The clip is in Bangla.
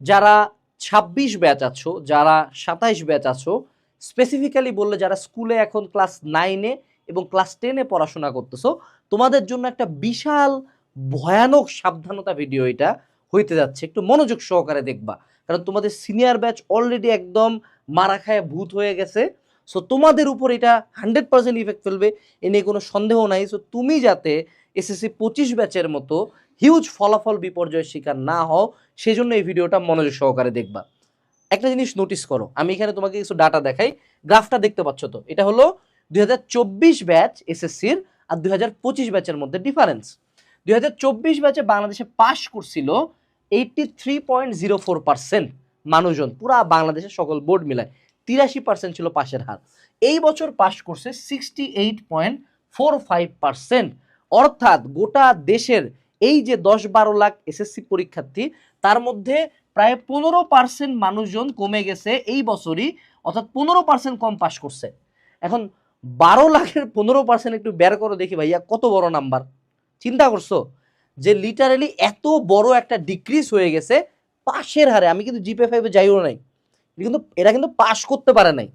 যারা 26 ব্যাচ আছো, যারা 27 ব্যাচ আছো, স্পেসিফিক্যালি বললে যারা স্কুলে এখন ক্লাস 9-এ এবং ক্লাস 10-এ পড়াশোনা করতেছো, তোমাদের জন্য একটা বিশাল ভয়ানক সাবধানতা ভিডিও এটা হইতে যাচ্ছে। একটু মনোযোগ সহকারে দেখবা, কারণ তোমাদের সিনিয়র ব্যাচ অলরেডি একদম মারা খায় ভূত হয়ে গেছে। সো তোমাদের উপর এটা 100% ইফেক্ট ফেলবে, এ নিয়ে কোনো সন্দেহ নাই। সো তুমি যাতে এসএসসি 25 ব্যাচের মতো হিউজ ফলাফল বিপর্যয়ের শিকার না হও, সেজন্য এই ভিডিওটা মনোযোগ সহকারে দেখবা। একটা জিনিস নোটিস করো, আমি এখানে তোমাকে কিছু ডাটা দেখাই। গ্রাফটা দেখতে পাচ্ছ তো? এটা হলো 2024 ব্যাচ এসএসসির আর 2025 ব্যাচের মধ্যে ডিফারেন্স। 2024 ব্যাচে বাংলাদেশে পাশ করছিল 83.04% মানুষজন, পুরা বাংলাদেশের সকল বোর্ড মিলায় 83% ছিল পাশের হার। এই বছর পাশ করছে 68.45%। অর্থাৎ গোটা দেশের এই যে 10-12 লাখ এসএসসি পরীক্ষার্থী, তার মধ্যে প্রায় 15% মানুষজন কমে গেছে এই বছরই, অর্থাৎ 15% কম পাশ করছে। এখন 12 লাখের 15% একটু বের করো দেখি ভাইয়া, কত বড় নাম্বার। চিন্তা করছো যে লিটারালি এত বড় একটা ডিক্রিজ হয়ে গেছে পাশের হারে। আমি কিন্তু জিপে 5 যাইও নাই, কিন্তু এরা কিন্তু পাশ করতে পারে নাই।